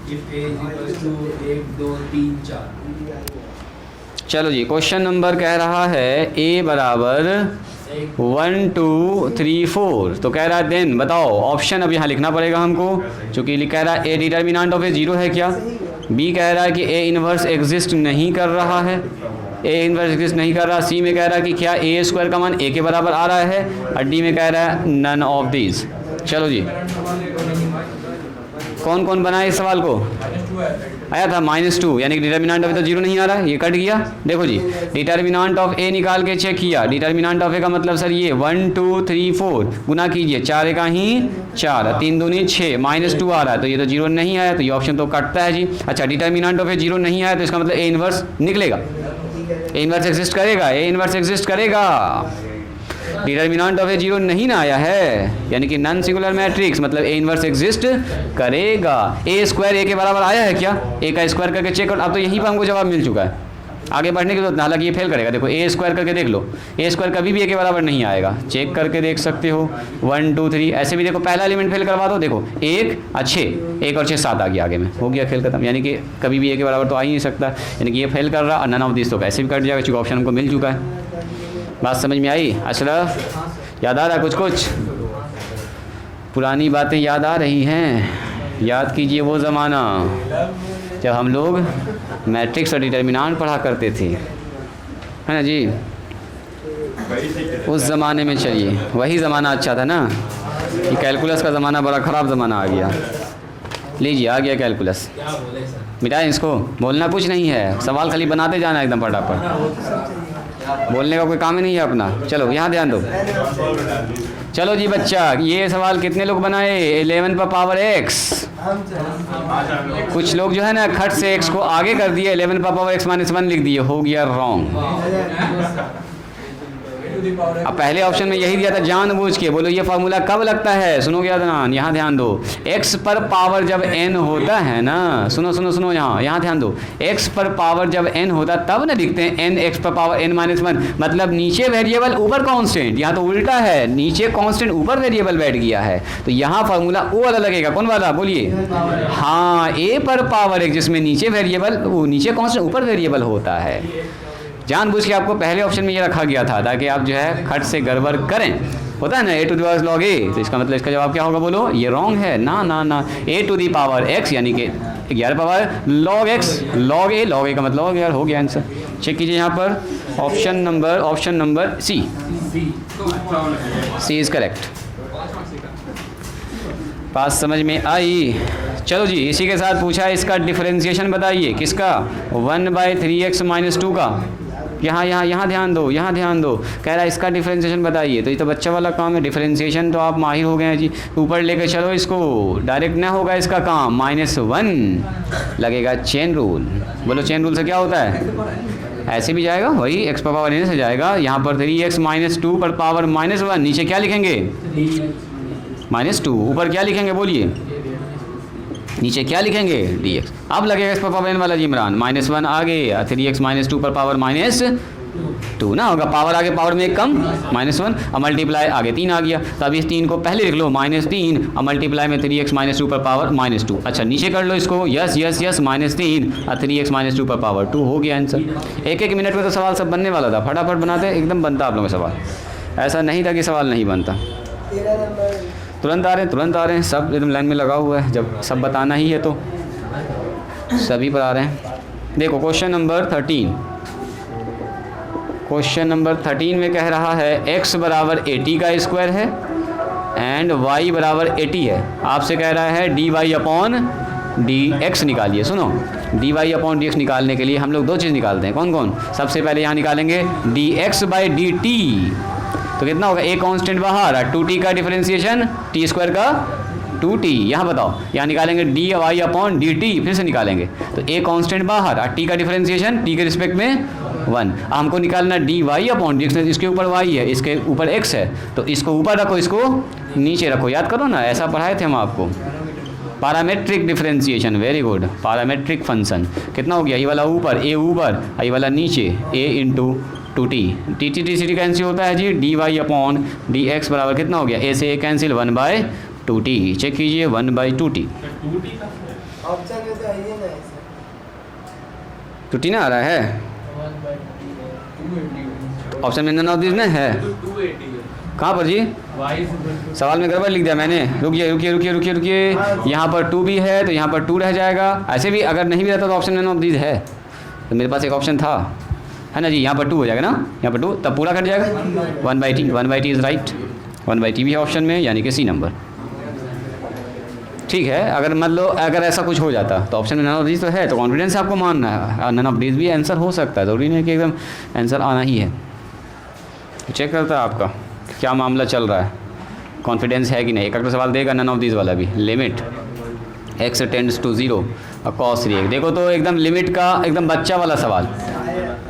Speaker 1: चलो जी क्वेश्चन नंबर कह रहा है a बराबर 1 2 3 4, तो कह रहा है देन बताओ, ऑप्शन अब यहाँ लिखना पड़ेगा हमको, चूँकि कह रहा है ए डिटर्मिनेंट ऑफ ए 0 है क्या, बी कह रहा है कि ए इन्वर्स एग्जिस्ट नहीं कर रहा है, ए इन्वर्स एग्जिस्ट नहीं कर रहा, सी में कह रहा है कि क्या ए स्क्वायर का मान ए के बराबर आ रहा है, और डी में कह रहा है नन ऑफ दीज। चलो जी कौन कौन बनाए इस सवाल को, आया था -2, यानी कि डिटर्मिनेंट ऑफ ए तो 0 नहीं आ रहा है, ये कट गया। देखो जी डिटर्मिनेंट ऑफ ए निकाल के चेक किया, डिटर्मिनेंट ऑफ ए का मतलब सर ये 1 2 3 4 गुना कीजिए, 4 का ही 4 3 दूनी 6 -2 आ रहा है, तो ये तो 0 नहीं आया, तो ये ऑप्शन तो कटता है जी। अच्छा डिटर्मिनेंट ऑफ ए 0 नहीं आया, तो इसका मतलब ए इन्वर्स निकलेगा, ए इन्वर्स एग्जिस्ट करेगा, ए इन्वर्स एग्जिस्ट करेगा, डिटर्मिनेंट ऑफ ए 0 नहीं ना आया है, यानी कि नॉन सिंगुलर मैट्रिक्स मतलब ए इन्वर्स एग्जिस्ट करेगा। ए स्क्वायर ए के बराबर आया है क्या, ए का स्क्वायर करके चेक कर, अब तो यहीं पर हमको जवाब मिल चुका है, आगे बढ़ने की तो हालांकि ये फेल करेगा। देखो ए स्क्वायर करके देख लो, ए स्क्वायर कभी भी ए के बराबर नहीं आएगा, चेक करके देख सकते हो 1 2 3, ऐसे भी देखो पहला एलिमेंट फेल करवा दो, देखो 1 और 6 1 और 6 7 आ गया आगे में, हो गया खेल खत्म, यानी कि कभी भी ए के बराबर तो आ ही नहीं सकता, यानी कि ये फेल कर रहा, और नन ऑफ दिस तो कैसे भी कट जाएगा, चूँकि ऑप्शन हमको मिल चुका है। बात समझ में आई अशरफ, याद आ रहा कुछ कुछ, पुरानी बातें याद आ रही हैं, याद कीजिए वो ज़माना जब हम लोग मैट्रिक्स और डिटर्मिनेंट पढ़ा करते थे, है ना जी। उस ज़माने में चलिए, वही ज़माना अच्छा था ना। ये कैलकुलस का ज़माना बड़ा ख़राब ज़माना आ गया। लीजिए आ गया कैलकुलस, मिटाएं इसको। बोलना कुछ नहीं है, सवाल खाली बनाते जाना एकदम फटाफट, बोलने का कोई काम ही नहीं है अपना। चलो यहाँ ध्यान दो। चलो जी बच्चा, ये सवाल कितने लोग बनाए? 11 पर पावर x। कुछ लोग जो है ना खट से x को आगे कर दिए, 11 पर पावर x माइनस 1 लिख दिए, हो गया रॉन्ग। अब पहले ऑप्शन में यही दिया था जानबूझ के। बोलो ये फार्मूला कब लगता है? सुनोगे अदनान, यहाँ ध्यान दो। x पर पावर जब n होता है ना, सुनो सुनो सुनो, यहाँ ध्यान दो। x पर पावर जब n होता तब ना लिखते हैं n x पर पावर n माइनस 1, मतलब नीचे वेरिएबल ऊपर कांस्टेंट। यहाँ तो उल्टा है, नीचे कांस्टेंट ऊपर वेरिएबल बैठ गया है, तो यहाँ फार्मूला वो वाला लगेगा। कौन वाला बोलिए? हाँ, a पर पावर x, जिसमें नीचे वेरिएबल, वो नीचे कांस्टेंट ऊपर वेरिएबल होता है। जानबूझ के आपको पहले ऑप्शन में ये रखा गया था ताकि आप जो है खट से गड़बड़ करें। होता है ना a to the power log a, तो इसका मतलब इसका जवाब क्या होगा? बोलो ये रॉन्ग है ना ना ना। a to the power x यानी कि 11 power log x, log a का मतलब यार हो गया आंसर। चेक कीजिए यहाँ पर option number C is correct. बात समझ में आई? चलो जी, इसी के साथ पूछा इसका डिफरेंशिएशन बताइए। किसका? 1/3x माइनस 2 का। यहाँ ध्यान दो, कह रहा है इसका डिफरेंशिएशन बताइए। तो ये तो बच्चा वाला काम है, डिफरेंशिएशन तो आप माहिर हो गए हैं जी। ऊपर लेके चलो इसको, डायरेक्ट ना होगा इसका काम। -1 लगेगा चेन रूल। बोलो चेन रूल से क्या होता है? ऐसे भी जाएगा, वही x पर पावर n से जाएगा। यहाँ पर 3x माइनस 2 पर पावर -1, नीचे क्या लिखेंगे? -2। ऊपर क्या लिखेंगे बोलिए? नीचे क्या लिखेंगे? dx। अब लगेगा इस पर पावर n वाला जी इमरान, -1 आगे, 3x माइनस 2 पर पावर -2 ना होगा, पावर आगे, पावर में एक कम, -1, और मल्टीप्लाई आगे 3 आ गया। तो अब इस 3 को पहले लिख लो, -3 और मल्टीप्लाई में 3x माइनस 2 पर पावर -2। अच्छा नीचे कर लो इसको, यस -3 और 3x माइनस 2 पर पावर 2, हो गया आंसर। 1-1 मिनट में तो सवाल सब बनने वाला था, फटाफट बनाते एकदम बनता आप लोगों का सवाल। ऐसा नहीं था कि सवाल नहीं बनता। तुरंत आ रहे हैं सब, एकदम लाइन में लगा हुआ है। जब सब बताना ही है तो सभी पर आ रहे हैं। देखो क्वेश्चन नंबर 13 में कह रहा है x बराबर 80 का स्क्वायर है एंड y बराबर 80 है। आपसे कह रहा है dy/dx निकालिए। सुनो, dy/dx निकालने के लिए हम लोग दो चीज़ निकालते हैं। कौन कौन? सबसे पहले यहाँ निकालेंगे dx/dt, तो कितना होगा? a कांस्टेंट बाहर और 2t का डिफरेंशिएशन t स्क्वायर का 2t। यहाँ बताओ, यहाँ निकालेंगे dy/dt, फिर से निकालेंगे तो a कांस्टेंट बाहर और t का डिफरेंशिएशन t के रिस्पेक्ट में 1। हमको निकालना dy/dx, इसके ऊपर y है, इसके ऊपर x है, तो इसको ऊपर रखो, इसको नीचे रखो। याद करो ना, ऐसा पढ़ाए थे हम आपको। Parametric differentiation, very good. Parametric function कितना हो गया? ये वाला ऊपर, a ऊपर, ये वाला नीचे, a into 2t। T cancel होता है जी, dy/dx बराबर कितना हो गया? a से a कैंसिल, 1/2t। चेक कीजिए, 1/2t। 2t ना आ रहा है ऑप्शन में? नन ऑफ दिस में है। कहाँ पर जी? सवाल में गड़बड़ लिख दिया मैंने। रुकिए। यहाँ पर 2 भी है तो यहाँ पर 2 रह जाएगा। ऐसे भी अगर नहीं भी रहता तो ऑप्शन नन ऑफ दिस है, तो मेरे पास एक ऑप्शन था, है ना जी। यहाँ पर 2 हो जाएगा ना, यहाँ पर 2, तब पूरा कट जाएगा। 1/t is right. 1/t भी है ऑप्शन में, यानी कि सी नंबर। ठीक है, अगर मतलब अगर ऐसा कुछ हो जाता तो ऑप्शन में नन ऑफ दिस तो है, तो कॉन्फिडेंस आपको मानना है, और नन ऑफ दिस भी आंसर हो सकता है, ज़रूरी नहीं कि एकदम आंसर आना ही है। चेक करता है आपका क्या मामला चल रहा है, कॉन्फिडेंस है कि नहीं। एक अगर सवाल देगा नन ऑफ दिस वाला भी, लिमिट x टेंड्स टू 0 और cos 3x। देखो तो एकदम लिमिट का एकदम बच्चा वाला सवाल।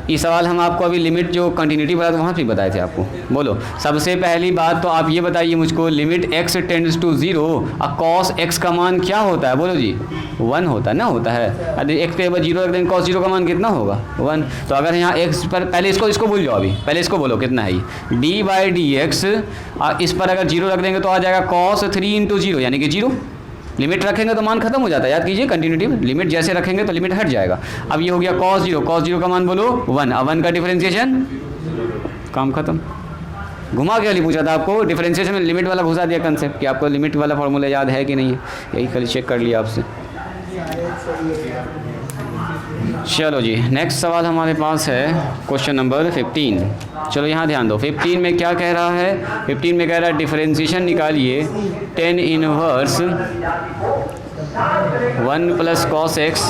Speaker 1: ये सवाल हम आपको अभी लिमिट जो कंटिन्यूटी बताया था वहाँ पे बताए थे आपको। बोलो सबसे पहली बात तो आप ये बताइए मुझको, लिमिट x टेंड्स टू 0 और cos x का मान क्या होता है? बोलो जी 1 होता है ना, होता है। अरे x पे 0 रख देंगे, cos 0 का मान कितना होगा? 1। तो अगर यहाँ x पर पहले इसको भूल जाओ, अभी पहले इसको बोलो कितना है ये d/dx, और इस पर अगर 0 रख देंगे तो आ जाएगा cos 3 × 0 यानी कि 0। लिमिट रखेंगे तो मान खत्म हो जाता है, याद कीजिए कंटिन्यूटी में लिमिट जैसे रखेंगे तो लिमिट हट जाएगा। अब ये हो गया cos 0 का मान बोलो 1, अब 1 का डिफरेंशिएशन, काम खत्म। घुमा के वाली पूछा था आपको, डिफरेंशिएशन में लिमिट वाला घुसा दिया कंसेप्ट कि आपको लिमिट वाला फॉर्मूला याद है कि नहीं है, यही कल चेक कर लिया आपसे। चलो जी नेक्स्ट सवाल हमारे पास है क्वेश्चन नंबर 15। चलो यहाँ ध्यान दो, 15 में क्या कह रहा है, 15 में कह रहा है डिफरेंशिएशन निकालिए tan inverse 1 plus cos x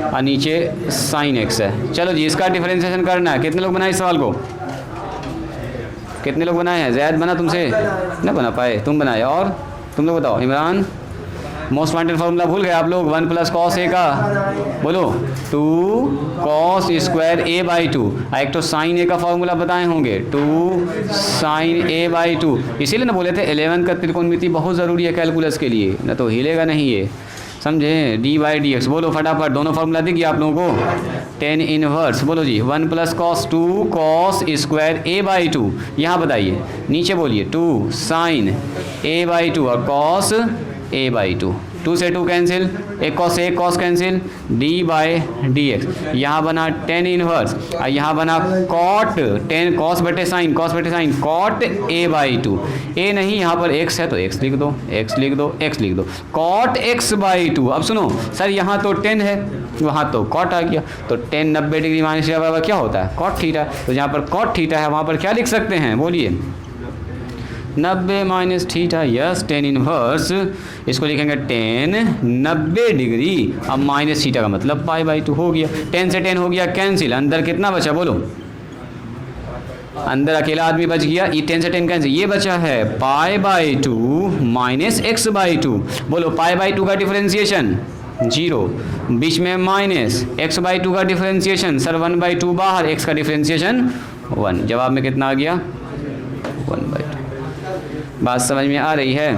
Speaker 1: और नीचे साइन एक्स है। चलो जी, इसका डिफरेंशिएशन करना है। कितने लोग बनाए इस सवाल को? कितने लोग बनाए हैं? जैद बना तुमसे? ना बना पाए, तुम बनाए। और तुम लोग बताओ। इमरान, मोस्ट वांटेड फार्मूला भूल गए आप लोग? 1 प्लस कॉस ए का बोलो 2 कॉस स्क्वायर ए बाई 2। एक तो साइन ए का फार्मूला बताए होंगे 2 साइन ए बाई 2। इसीलिए ना बोले थे 11 का त्रिकोणमिति बहुत ज़रूरी है कैलकुलस के लिए, ना तो हिलेगा नहीं ये, समझे? D by D x. बोलो फटाफट, दोनों फार्मूला दिख गया आप लोगों को? tan इनवर्स बोलो जी 1 plus cos 2 cos square A by 2। यहाँ बताइए, नीचे बोलिए 2 साइन ए बाई 2 और कॉस ए बाई 2। 2 से 2 कैंसिल, एक cos cancel, D by D x. यहाँ बना tan इनवर्स और यहाँ बना कॉट, tan कॉस बटे साइन कॉट ए बाई 2। ए नहीं, यहाँ पर x है तो x लिख दो, x लिख दो कॉट x बाई 2। अब सुनो सर, यहाँ तो tan है, वहाँ तो कॉट आ गया, तो tan 90 डिग्री माइनस क्या होता है? Cot theta. तो जहाँ पर कॉट थीटा है वहाँ पर क्या लिख सकते हैं? बोलिए 90 minus theta. Yes, tan inverse इसको लिखेंगे tan 90 डिग्री, अब माइनस थीटा का मतलब पाई बाई 2 हो गया। 10 से 10 हो गया कैंसिल, अंदर कितना बचा बोलो? अंदर अकेला आदमी बच गया, ये 10 से 10 कैंसिल, ये बचा है pi by 2 minus x by 2। बोलो पाई बाई 2 का डिफरेंशिएशन 0, बीच में माइनस, एक्स बाई 2 का डिफरेंशिएशन सर 1 बाई 2 बाहर, एक्स का डिफरेंशिएशन 1। जवाब में कितना आ गया? 1 बाई 2। बात समझ में आ रही है?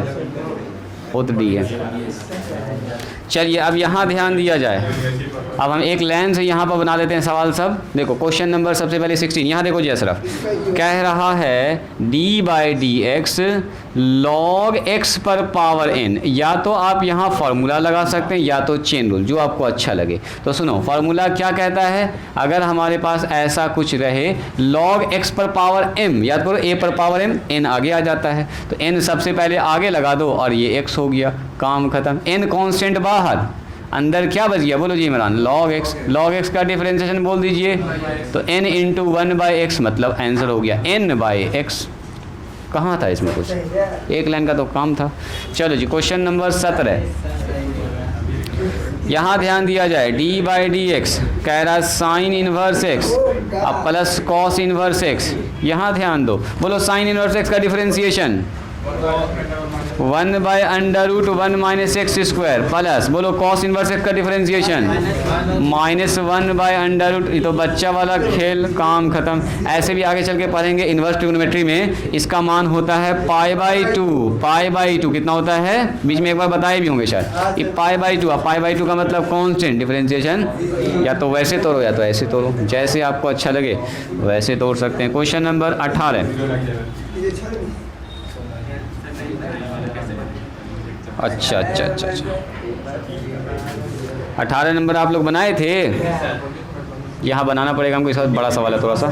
Speaker 1: उतरी है। चलिए अब यहाँ ध्यान दिया जाए। अब हम एक लाइन से यहाँ पर बना देते हैं सवाल सब। देखो क्वेश्चन नंबर सबसे पहले 16, यहाँ देखो जी अशरफ कह रहा है d by D x log x पर पावर n। या तो आप यहाँ फार्मूला लगा सकते हैं या तो चेन रूल, जो आपको अच्छा लगे। तो सुनो फार्मूला क्या कहता है, अगर हमारे पास ऐसा कुछ रहे लॉग x पर पावर m, याद करो a पर पावर m, n आगे आ जाता है, तो n सबसे पहले आगे लगा दो और ये x हो गया, काम खत्म। n कांस्टेंट बाहर, अंदर क्या बच गया बोलो जी इमरान? लॉग x का डिफरेंशिएशन बोल दीजिए, तो n इंटू 1 बाई एक्स मतलब आंसर हो गया n बाई एक्स। कहाँ था इसमें कुछ, एक लाइन का तो काम था। चलो जी क्वेश्चन नंबर 17, यहाँ ध्यान दिया जाए d बाई डी एक्स कह रहा है साइन इनवर्स x अब प्लस कॉस इनवर्स x। यहाँ ध्यान दो, बोलो साइन इनवर्स x का differentiation 1 by under root 1 minus x square plus, बोलो कॉस इनवर्स एक्स का डिफरेंशिएशन -1 बाई अंडर रूट। ये तो बच्चा वाला खेल, काम खत्म। ऐसे भी आगे चल के पढ़ेंगे इन्वर्स ट्रिग्नोमेट्री में, इसका मान होता है पाई बाई 2। कितना होता है बीच में एक बार बताए भी होंगे शायद, ये पाई बाई 2। अब पाई बाई 2 का मतलब कांस्टेंट डिफरेंशिएशन, या तो वैसे तोड़ो या तो ऐसे तोड़ो, जैसे आपको अच्छा लगे वैसे तोड़ सकते हैं। Question number 18। अच्छा 18 नंबर आप लोग बनाए थे, यहाँ बनाना पड़ेगा हमको, इस वक्त बड़ा सवाल है थोड़ा सा।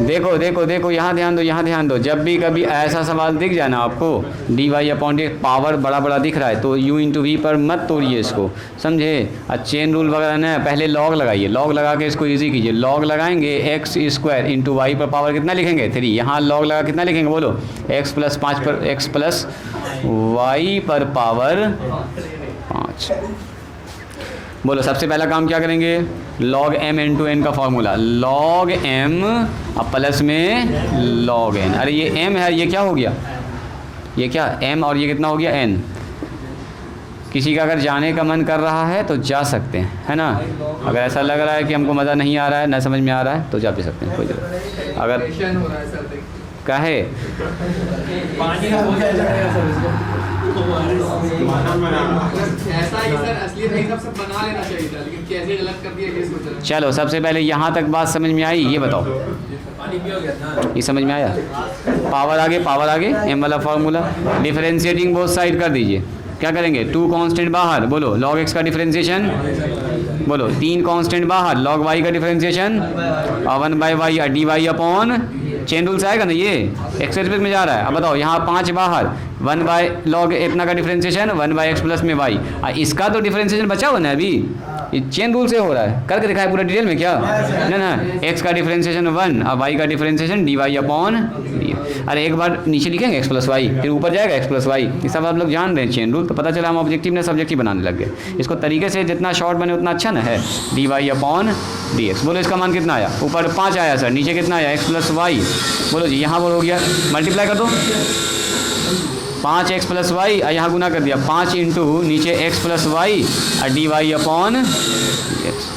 Speaker 1: देखो यहाँ ध्यान दो, जब भी कभी ऐसा सवाल दिख जाए ना आपको d Y upon d power बड़ा दिख रहा है तो u इंटू वी पर मत तोड़िए इसको, समझे? और चेन रूल वगैरह ना, पहले लॉग लगाइए, लॉग लगा के इसको इजी कीजिए। लॉग लगाएंगे एक्स स्क्वायर इंटू वाई पर पावर कितना लिखेंगे 3, यहाँ लॉग लगा कितना लिखेंगे बोलो x प्लस 5 पर x प्लस वाई पर पावर 5। बोलो सबसे पहला काम क्या करेंगे, log m इंटू एन का फॉर्मूला, log m अब प्लस में log n। अरे ये m है, ये क्या हो गया, ये क्या m और ये कितना हो गया n। किसी का अगर जाने का मन कर रहा है तो जा सकते हैं, है ना? अगर ऐसा लग रहा है कि हमको मज़ा नहीं आ रहा है, ना समझ में आ रहा है तो जा भी सकते हैं, कोई जरूरत। अगर काहे चलो सबसे पहले यहाँ तक बात समझ में आई, ये बताओ ये समझ में आया? पावर आगे m वाला फार्मूला, डिफरेंशिएटिंग बोथ साइड कर दीजिए। क्या करेंगे 2 कांस्टेंट बाहर, बोलो log x का डिफरेंशिएशन, बोलो 3 कांस्टेंट बाहर log y का डिफरेंशिएशन और 1 by y d Y upon chain rule से आएगा ना, ये एक्स रिस्पेक्ट में जा रहा है। अब बताओ यहाँ 5 बाहर, 1 बाय लॉग इतना का डिफरेंशिएशन 1 बाय एक्स प्लस में वाई, इसका तो डिफरेंशिएशन बचा हुआ ना अभी, ये चेन रूल से हो रहा है। करके दिखाया पूरा डिटेल में क्या ना एक्स का डिफरेंशिएशन 1 और वाई का differentiation d Y upon d. अरे एक बार नीचे लिखेंगे एक्स प्लस वाई, फिर ऊपर जाएगा एक्स प्लस वाई, ये सब आप लोग जान रहे हैं चेन रूल, तो पता चला हम ऑब्जेक्टिव ने सब्जेक्टिव बनाने लग गए। इसको तरीके से जितना शॉर्ट बने उतना अच्छा ना है। D Y upon D x, बोलो इसका मान कितना आया, ऊपर 5 आया सर, नीचे कितना आया एक्स प्लस वाई, बोलो जी यहाँ बोल हो गया, मल्टीप्लाई कर दो 5 एक्स प्लस वाई, यहाँ गुना कर दिया 5 इंटू नीचे एक्स प्लस वाई और डी वाई अपॉन एक्स।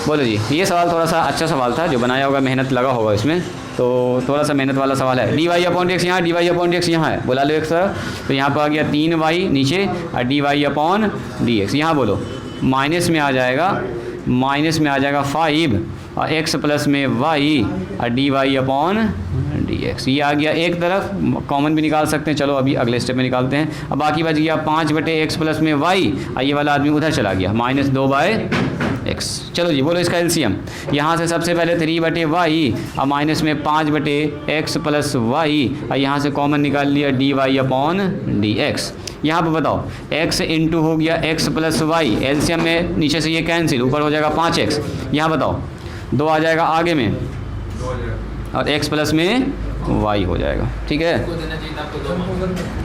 Speaker 1: बोलो जी, ये सवाल थोड़ा सा अच्छा सवाल था, जो बनाया होगा मेहनत लगा होगा इसमें, तो थोड़ा सा मेहनत वाला सवाल है। D Y upon D x यहाँ, D Y upon D x यहाँ है, बोला लो एक सर, तो यहाँ पर आ गया 3 वाई नीचे और D Y upon D x, यहाँ बोलो माइनस में आ जाएगा, माइनस में आ जाएगा 5 और एक्स प्लस में वाई और D Y upon D x, ये आ गया एक तरफ, कॉमन भी निकाल सकते हैं, चलो अभी अगले स्टेप में निकालते हैं। अब बाकी बच गया 5 बटे एक्स प्लस में वाई और ये वाला आदमी उधर चला गया -2 बाय एक्स। चलो जी बोलो इसका एलसीएम, यहाँ से सबसे पहले 3 बटे वाई और माइनस में 5 बटे एक्स प्लस वाई और यहाँ से कॉमन निकाल लिया d Y upon D x. यहाँ पर बताओ x इंटू हो गया x प्लस वाई, एलसीएम में नीचे से ये कैंसिल, ऊपर हो जाएगा 5x, यहाँ बताओ 2 आ जाएगा आगे में और x प्लस में y हो जाएगा, ठीक है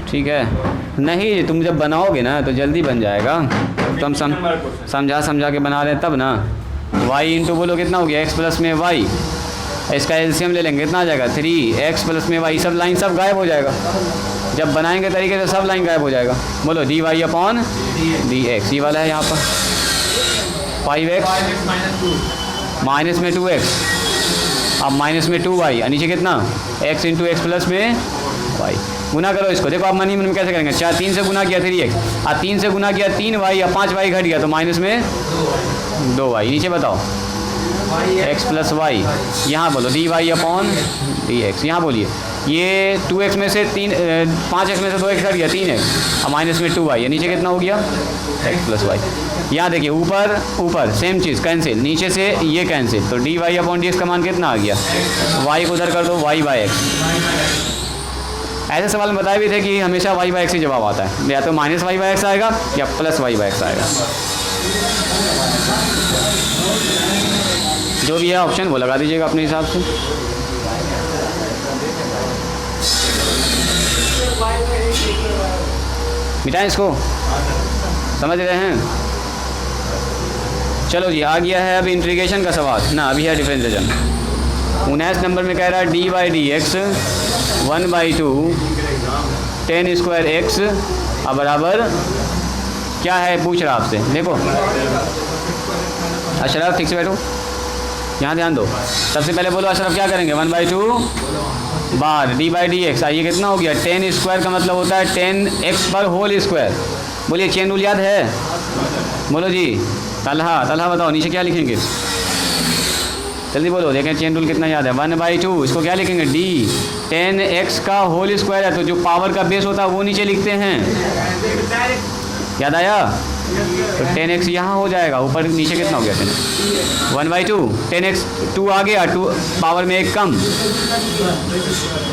Speaker 1: ठीक है। नहीं तुम जब बनाओगे ना तो जल्दी बन जाएगा, तो हम समझा के बना रहे हैं तब ना। y इंटू बोलो कितना हो गया x प्लस में y, इसका एलसीएम ले लेंगे कितना आ जाएगा 3x प्लस में y, सब लाइन सब गायब हो जाएगा, जब बनाएंगे तरीके से सब लाइन गायब हो जाएगा। बोलो d Y upon D x, ये वाला है यहाँ पर 5x माइनस में 2x, अब माइनस में 2y और नीचे कितना x इंटू एक्स प्लस में y, गुना करो इसको, देखो आप मनी में कैसे करेंगे, 3 से गुना किया 3x और 3 से गुना किया 3y और 5y घट गया तो माइनस में 2y, नीचे बताओ x प्लस वाई, यहाँ बोलो d Y upon D x, यहाँ बोलिए ये 2x में से 5x में से 2x घट गया 3x और माइनस में 2y, नीचे कितना हो गया x प्लस वाई। यहाँ देखिए ऊपर ऊपर सेम चीज़ कैंसिल, नीचे से ये कैंसिल, तो d Y upon D x का मान कितना आ गया, y को उधर कर दो y बाई एक्स। ऐसे सवाल में बताए भी थे कि हमेशा y बाई एक्स ही जवाब आता है, या तो माइनस y बाई एक्स आएगा या प्लस y बाई एक्स आएगा, जो भी है ऑप्शन वो लगा दीजिएगा अपने हिसाब से। मिटाएं इसको, समझ रहे हैं। चलो जी आ गया है अब इंटीग्रेशन का सवाल ना, अभी है डिफरेंशिएशन। 19 नंबर में कह रहा है D by D x 1/2 10 square x अब बराबर क्या है, पूछ रहा आपसे। देखो अशरफ ठीक से बैठो, यहाँ ध्यान दो। सबसे पहले बोलो अशरफ क्या करेंगे, 1/2 बार डी बाई डी एक्स, ये कितना हो गया 10 स्क्वायर का मतलब होता है 10x पर होल स्क्वायर। बोलिए चेन रूल याद है, बोलो जी। तलहा बताओ नीचे क्या लिखेंगे, जल्दी बोलो, देखें चेन रूल कितना याद है। 1/2 इसको क्या लिखेंगे, डी 10x का होल स्क्वायर है, तो जो पावर का बेस होता है वो नीचे लिखते हैं, याद आया। तो 10x यहाँ हो जाएगा, ऊपर नीचे कितना हो गया 1/2 10x 2 आ गया, 2 पावर में 1 कम,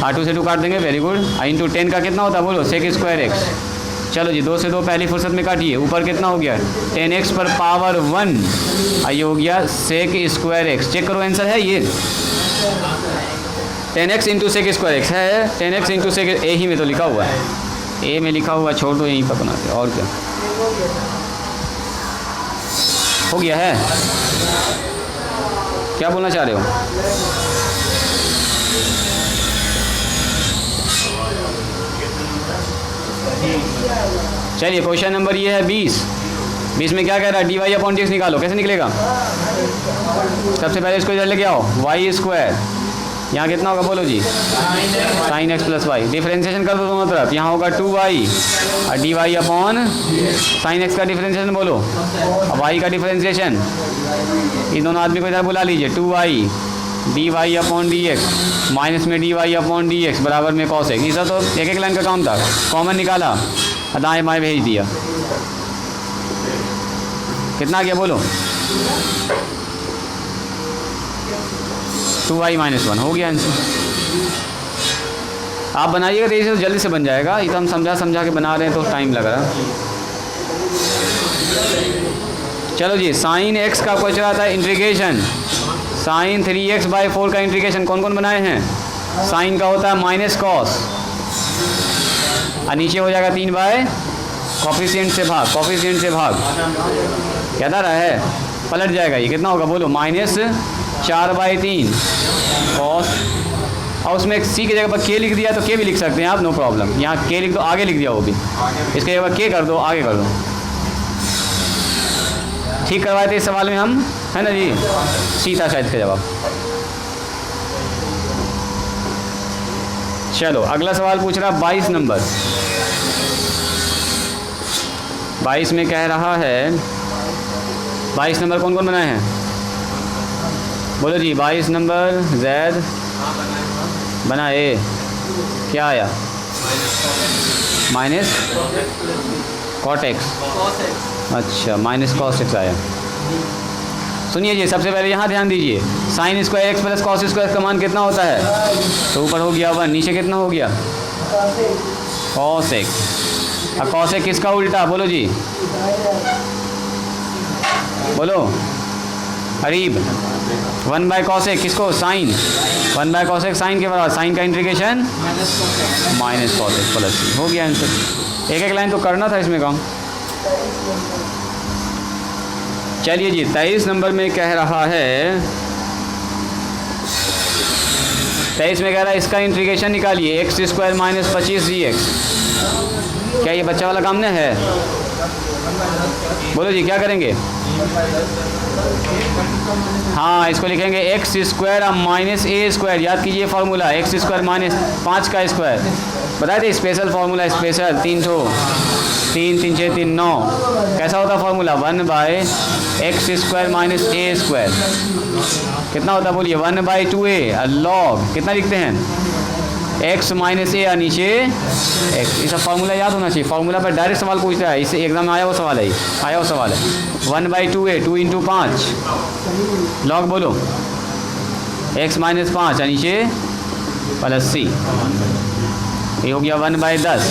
Speaker 1: 2 से 2 काट देंगे, वेरी गुड। इंटू 10 का कितना होता है बोलो, सेक स्क्वायर एक्स। चलो जी 2 से 2 पहली फुर्सत में काटिए, ऊपर कितना हो गया 10x पर पावर 1, ये हो गया सेक स्क्वायर एक्स। चेक करो आंसर है ये 10x into sec square x है, 10x इंटू सेक, ए ही में तो लिखा हुआ है, ए में लिखा हुआ, छोड़ दो यहीं पर बनाते और क्या हो गया है, क्या बोलना चाह रहे हो। चलिए क्वेश्चन नंबर ये है 20 में क्या कह रहा है, D Y upon D x निकालो, कैसे निकलेगा। सबसे पहले इसको इधर लेके आओ, वाई स्क्वायर यहाँ कितना होगा बोलो जी, sine X plus Y, differentiation कर दो दोनों तरफ, यहाँ होगा 2y और D Y upon sine X का डिफरेंशिएशन बोलो, और y का डिफरेंशिएशन, इन दोनों आदमी को इधर बुला लीजिए, 2y D Y upon D X minus में D Y upon D X बराबर में कॉस एक्स। इसका तो एक लाइन का काम था, कॉमन निकाला, दाएँ बाएँ भेज दिया, कितना आ गया बोलो, 2y - 1 हो गया आंसर। आप बनाइएगा तेजी से तो जल्दी से बन जाएगा। ये तो हम समझा के बना रहे हैं तो टाइम लग रहा है। चलो जी, साइन एक्स का पूछ रहा था इंटीग्रेशन। साइन 3x/4 का इंटीग्रेशन कौन कौन बनाए हैं? साइन का होता है माइनस कॉस और नीचे हो जाएगा 3 कॉफिशिएंट से भाग, कॉफिशिएंट से भाग क्या था रहा है, पलट जाएगा। ये कितना होगा बोलो? -4/3 कॉस, और उसमें एक सी की जगह पर के लिख दिया तो के भी लिख सकते हैं आप, नो प्रॉब्लम। यहाँ के लिख दो, आगे लिख दिया वो भी, इसके जगह पर के कर दो, आगे कर दो। ठीक करवाए थे इस सवाल में हम, है ना जी? सी था शायद का जवाब। चलो अगला सवाल पूछ रहा 22 नंबर। 22 में कह रहा है, 22 नंबर कौन कौन बनाए हैं बोलो जी? 22 नंबर जैद बना ए, क्या आया? माइनस कॉट एक्स, अच्छा माइनस कॉस एक्स आया। सुनिए जी, सबसे पहले यहाँ ध्यान दीजिए, sine square x plus cos square का मान कितना होता है? तो ऊपर हो गया 1, नीचे कितना हो गया? Cos X. अब कॉस एक्स किसका उल्टा बोलो जी? बोलो अरीब, 1/cos एक्स किसको? साइन, 1/cos एक्स साइन के बराबर, साइन का integration minus cos X plus C. हो गया आंसर। एक एक लाइन तो करना था इसमें काम। चलिए जी, 23 नंबर में कह रहा है, 23 में कह रहा है इसका इंटीग्रेशन निकालिए, x² - 25 dx। क्या ये बच्चा वाला काम नहीं है? बोलो जी क्या करेंगे? हाँ, इसको लिखेंगे x² - a²। याद कीजिए फार्मूला, x² - 5 का स्क्वायर बताए थे, स्पेशल फार्मूला, स्पेशल 3 3 3 6 3 9। कैसा होता फार्मूला? 1/x² - a²। कितना होता बोलिए? 1/2a। लॉग कितना लिखते हैं? x - a और नीचे x। ये सब फार्मूला याद होना चाहिए। फार्मूला पर डायरेक्ट सवाल पूछता है, इससे एग्जाम में आया वो सवाल है, आया वो सवाल है। 1/2a, 2 × 5 लॉग बोलो, x - 5 और नीचे प्लस c। ये हो गया 1/10।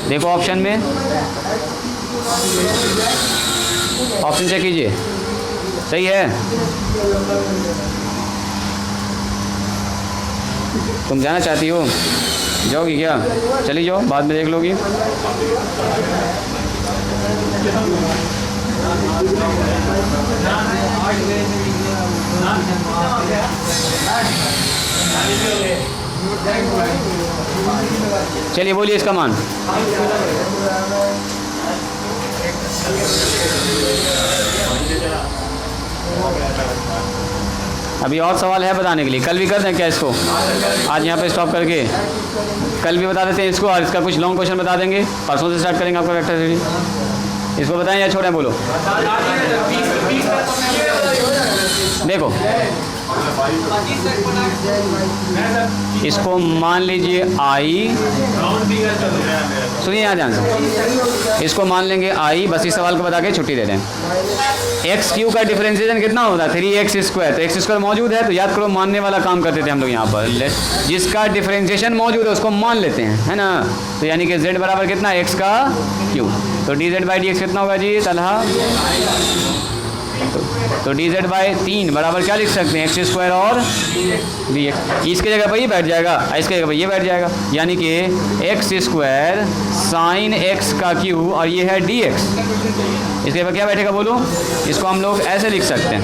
Speaker 1: देखो ऑप्शन में, ऑप्शन चेक कीजिए, सही है? तुम जाना चाहती हो? जाओगी क्या? चली जाओ, बाद में देख लोगी। चलिए बोलिए इसका मान। अभी और सवाल है बताने के लिए, कल भी कर दें क्या इसको? आज यहाँ पे स्टॉप करके कल भी बता देते हैं इसको, और इसका कुछ लॉन्ग क्वेश्चन बता देंगे। परसों से स्टार्ट करेंगे आपका वेक्टर थ्योरी। इसको बताएं या छोड़ें? बोलो। देखो इसको मान लीजिए आई, सुनिए यहाँ ध्यान से, इसको मान लेंगे आई, बस इस सवाल को बता के छुट्टी दे दें। x³ का डिफरेंशिएशन कितना होता है? 3x²। तो x² मौजूद है तो याद करो, मानने वाला काम करते थे हम लोग यहाँ पर, जिसका डिफरेंशिएशन मौजूद है उसको मान लेते हैं, है ना? तो यानी कि z बराबर कितना? x³। तो dz/dx कितना होगा जी तलहा? तो dz/3 बराबर क्या लिख सकते हैं? x² और dx। इसके जगह पर ये बैठ जाएगा, इसके जगह पर ये बैठ जाएगा, यानी कि x² sin x का क्यूब और ये है dx। इसके जगह क्या बैठेगा बोलो? इसको हम लोग ऐसे लिख सकते हैं,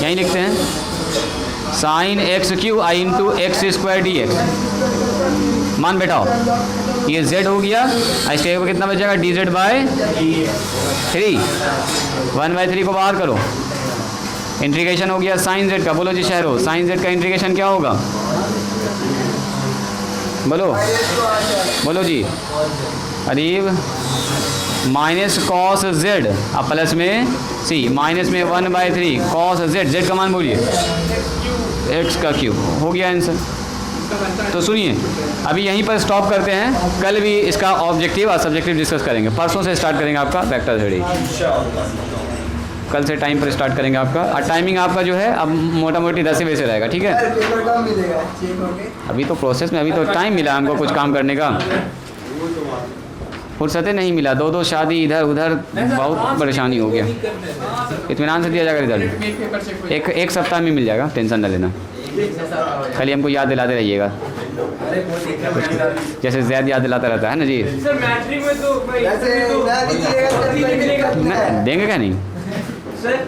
Speaker 1: यहीं लिखते हैं, sin x³ i × x² dx। मान बैठाओ, ये z हो गया, इसके जगह पर कितना बच जाएगा? dz/3। 1/3 को बाहर करो, इंटीग्रेशन हो गया साइन z का। बोलो जी शहरों, साइन z का इंटीग्रेशन क्या होगा? बोलो बोलो जी अरीब, माइनस कॉस z अब प्लस में c, माइनस में 1/3 कॉस z। z का मान बोलिए, x का क्यूब। हो गया आंसर। तो सुनिए, अभी यहीं पर स्टॉप करते हैं, कल भी इसका ऑब्जेक्टिव और सब्जेक्टिव डिस्कस करेंगे। परसों से स्टार्ट करेंगे आपका वेक्टर थ्योरी। कल से टाइम पर स्टार्ट करेंगे आपका। और टाइमिंग आपका जो है अब मोटा मोटी 10 बजे से रहेगा, ठीक है।
Speaker 3: सर पेपर कब मिलेगा चेक होके?
Speaker 1: अभी तो प्रोसेस में, अभी तो टाइम मिला हमको कुछ काम करने का, फुर्सतें नहीं मिला। 2 शादी इधर उधर, बहुत परेशानी हो गया। इत्मीनान से दिया जाएगा रिजल्ट, एक सप्ताह में मिल जाएगा, टेंशन न लेना। खाली हमको याद दिलाते रहिएगा, जैसे ज़ैद याद दिलाता रहता है ना जी।
Speaker 2: सर मैट्रिक में तो भाई
Speaker 3: वैसे ना दीजिएगा सर,
Speaker 2: अभी निकलेगा
Speaker 1: देंगे क्या नहीं।
Speaker 2: सर